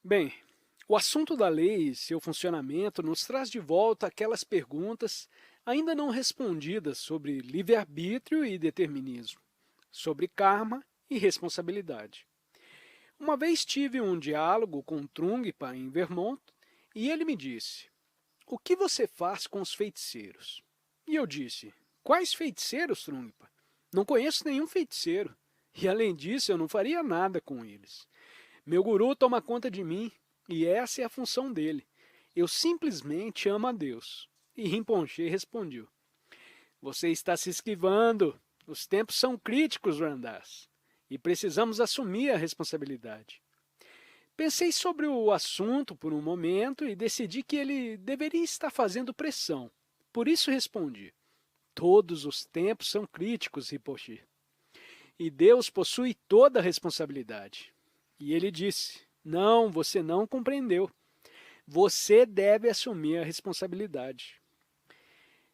Bem, o assunto da lei e seu funcionamento nos traz de volta aquelas perguntas ainda não respondidas sobre livre-arbítrio e determinismo, sobre karma e responsabilidade. Uma vez tive um diálogo com Trungpa em Vermont e ele me disse: "O que você faz com os feiticeiros?" E eu disse: "Quais feiticeiros, Trungpa? Não conheço nenhum feiticeiro. E além disso, eu não faria nada com eles. Meu guru toma conta de mim e essa é a função dele. Eu simplesmente amo a Deus." E Rinpoche respondeu: "Você está se esquivando. Os tempos são críticos, Randas, e precisamos assumir a responsabilidade." Pensei sobre o assunto por um momento e decidi que ele deveria estar fazendo pressão. Por isso respondi: "Todos os tempos são críticos, Rinpoche. E Deus possui toda a responsabilidade." E ele disse: "Não, você não compreendeu. Você deve assumir a responsabilidade."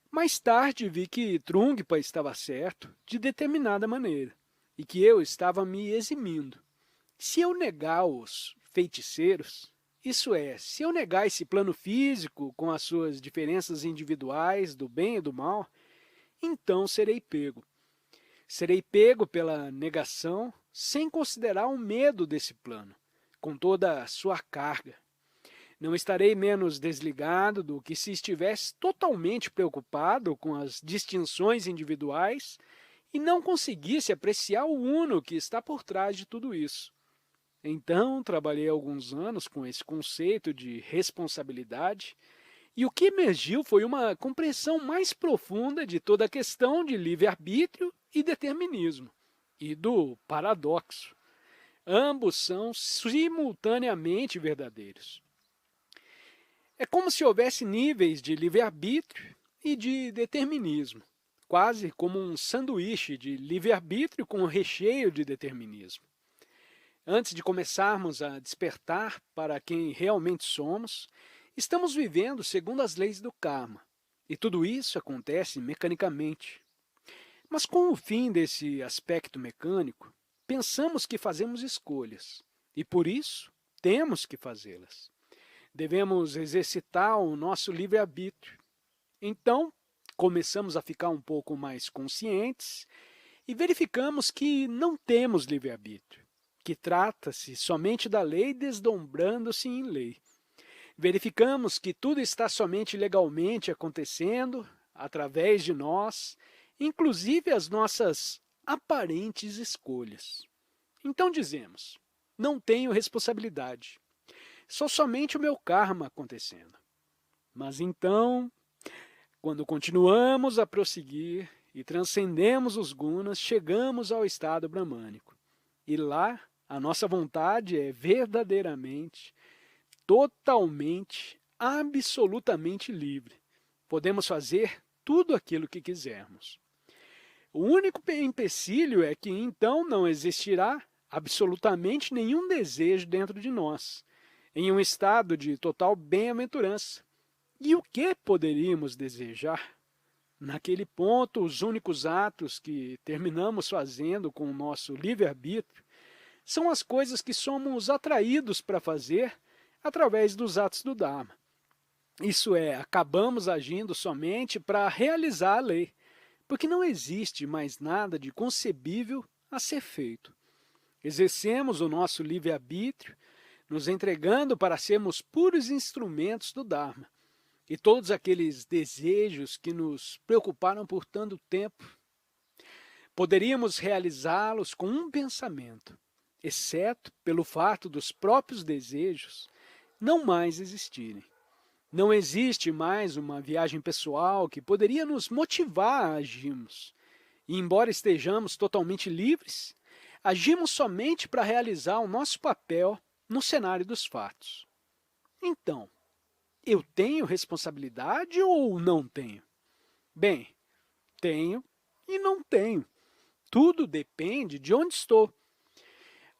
Mais tarde vi que Trungpa estava certo de determinada maneira e que eu estava me eximindo. Se eu negar os feiticeiros, isso é, se eu negar esse plano físico com as suas diferenças individuais do bem e do mal, então serei pego. Serei pego pela negação sem considerar o medo desse plano, com toda a sua carga. Não estarei menos desligado do que se estivesse totalmente preocupado com as distinções individuais e não conseguisse apreciar o uno que está por trás de tudo isso. Então, trabalhei alguns anos com esse conceito de responsabilidade e o que emergiu foi uma compreensão mais profunda de toda a questão de livre-arbítrio e determinismo, e do paradoxo. Ambos são simultaneamente verdadeiros. É como se houvesse níveis de livre-arbítrio e de determinismo, quase como um sanduíche de livre-arbítrio com recheio de determinismo. Antes de começarmos a despertar para quem realmente somos, estamos vivendo segundo as leis do karma, e tudo isso acontece mecanicamente. Mas com o fim desse aspecto mecânico, pensamos que fazemos escolhas, e por isso temos que fazê-las. Devemos exercitar o nosso livre-arbítrio. Então, começamos a ficar um pouco mais conscientes e verificamos que não temos livre-arbítrio, que trata-se somente da lei desdobrando-se em lei. Verificamos que tudo está somente legalmente acontecendo através de nós, inclusive as nossas aparentes escolhas. Então dizemos: não tenho responsabilidade, sou somente o meu karma acontecendo. Mas então, quando continuamos a prosseguir e transcendemos os gunas, chegamos ao estado bramânico. E lá, a nossa vontade é verdadeiramente, totalmente, absolutamente livre. Podemos fazer tudo aquilo que quisermos. O único empecilho é que então não existirá absolutamente nenhum desejo dentro de nós, em um estado de total bem-aventurança. E o que poderíamos desejar? Naquele ponto, os únicos atos que terminamos fazendo com o nosso livre-arbítrio são as coisas que somos atraídos para fazer através dos atos do Dharma. Isso é, acabamos agindo somente para realizar a lei, porque não existe mais nada de concebível a ser feito. Exercemos o nosso livre-arbítrio, nos entregando para sermos puros instrumentos do Dharma. E todos aqueles desejos que nos preocuparam por tanto tempo, poderíamos realizá-los com um pensamento, exceto pelo fato dos próprios desejos não mais existirem. Não existe mais uma viagem pessoal que poderia nos motivar a agirmos. E embora estejamos totalmente livres, agimos somente para realizar o nosso papel no cenário dos fatos. Então, eu tenho responsabilidade ou não tenho? Bem, tenho e não tenho. Tudo depende de onde estou.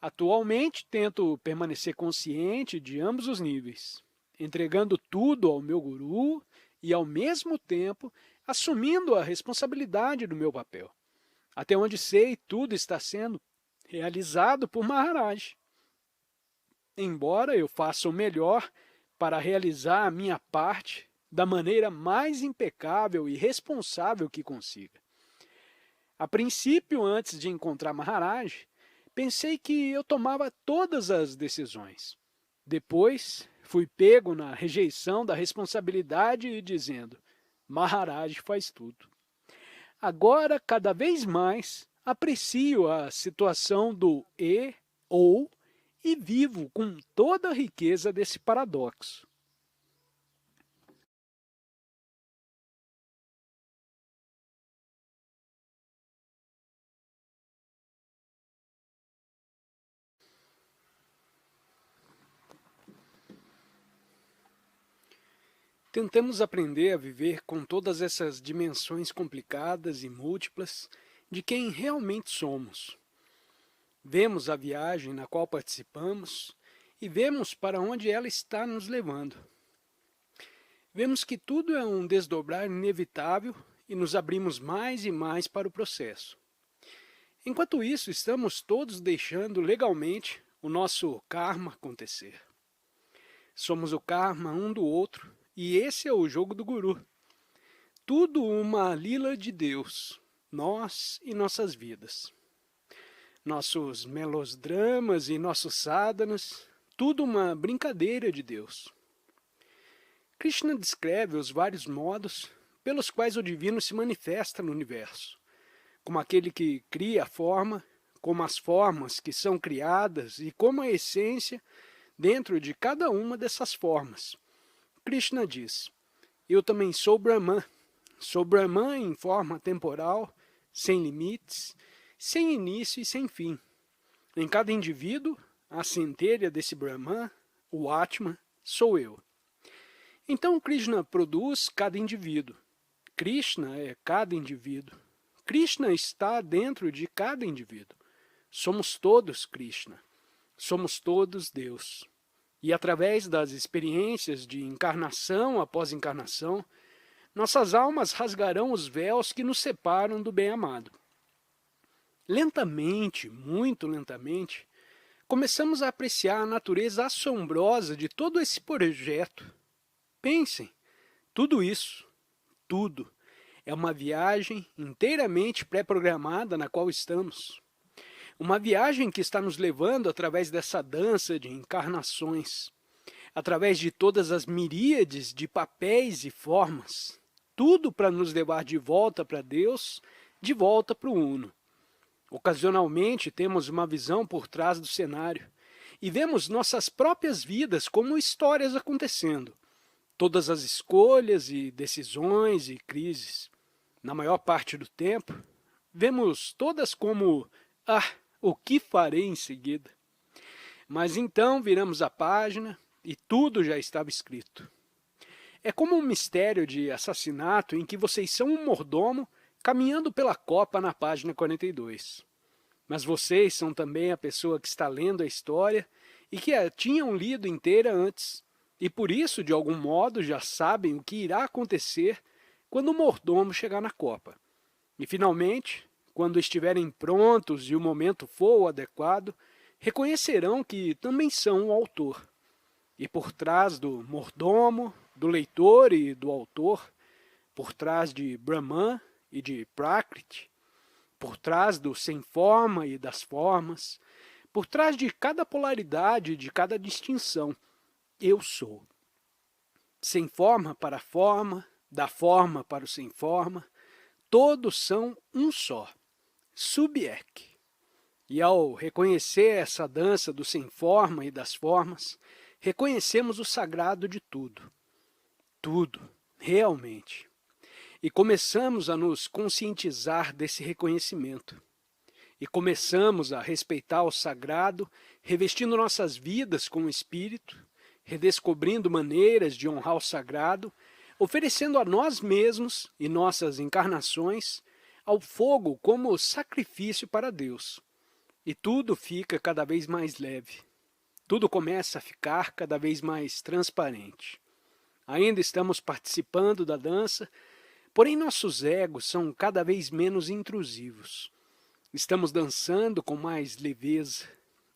Atualmente, tento permanecer consciente de ambos os níveis, entregando tudo ao meu guru e, ao mesmo tempo, assumindo a responsabilidade do meu papel. Até onde sei, tudo está sendo realizado por Maharaj. embora eu faça o melhor para realizar a minha parte da maneira mais impecável e responsável que consiga. A princípio, antes de encontrar Maharaj, pensei que eu tomava todas as decisões. Depois, fui pego na rejeição da responsabilidade e dizendo, Maharaj faz tudo. Agora, cada vez mais, aprecio a situação do e, ou, e vivo com toda a riqueza desse paradoxo. Tentamos aprender a viver com todas essas dimensões complicadas e múltiplas de quem realmente somos. Vemos a viagem na qual participamos e vemos para onde ela está nos levando. Vemos que tudo é um desdobrar inevitável e nos abrimos mais e mais para o processo. Enquanto isso, estamos todos deixando legalmente o nosso karma acontecer. Somos o karma um do outro e esse é o jogo do guru. Tudo uma lila de Deus, nós e nossas vidas. Nossos melodramas e nossos sadhanas, tudo uma brincadeira de Deus. Krishna descreve os vários modos pelos quais o divino se manifesta no universo, como aquele que cria a forma, como as formas que são criadas e como a essência dentro de cada uma dessas formas. Krishna diz, eu também sou Brahman em forma temporal, sem limites, sem início e sem fim. Em cada indivíduo, a centelha desse Brahman, o Atman, sou eu. Então Krishna produz cada indivíduo. Krishna é cada indivíduo. Krishna está dentro de cada indivíduo. Somos todos Krishna. Somos todos Deus. E através das experiências de encarnação após encarnação, nossas almas rasgarão os véus que nos separam do bem-amado. Lentamente, muito lentamente, começamos a apreciar a natureza assombrosa de todo esse projeto. Pensem, tudo isso, tudo, é uma viagem inteiramente pré-programada na qual estamos. Uma viagem que está nos levando através dessa dança de encarnações, através de todas as miríades de papéis e formas, tudo para nos levar de volta para Deus, de volta para o Uno. Ocasionalmente temos uma visão por trás do cenário e vemos nossas próprias vidas como histórias acontecendo, todas as escolhas e decisões e crises. Na maior parte do tempo, vemos todas como, o que farei em seguida? Mas então viramos a página e tudo já estava escrito. É como um mistério de assassinato em que vocês são um mordomo caminhando pela copa na página 42. Mas vocês são também a pessoa que está lendo a história e que a tinham lido inteira antes, e por isso, de algum modo, já sabem o que irá acontecer quando o mordomo chegar na copa. E, finalmente, quando estiverem prontos e o momento for o adequado, reconhecerão que também são o autor. E por trás do mordomo, do leitor e do autor, por trás de Brahman e de Prakriti, por trás do sem forma e das formas, por trás de cada polaridade e de cada distinção, eu sou. Sem forma para a forma, da forma para o sem forma, todos são um só, Subjek. E ao reconhecer essa dança do sem forma e das formas, reconhecemos o sagrado de tudo. Tudo, realmente. E começamos a nos conscientizar desse reconhecimento. E começamos a respeitar o sagrado, revestindo nossas vidas com o Espírito, redescobrindo maneiras de honrar o sagrado, oferecendo a nós mesmos e nossas encarnações ao fogo como sacrifício para Deus. E tudo fica cada vez mais leve. Tudo começa a ficar cada vez mais transparente. Ainda estamos participando da dança, porém nossos egos são cada vez menos intrusivos. Estamos dançando com mais leveza.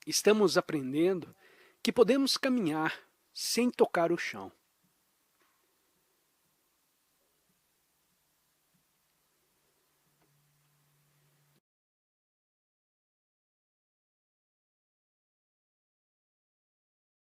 Estamos aprendendo que podemos caminhar sem tocar o chão.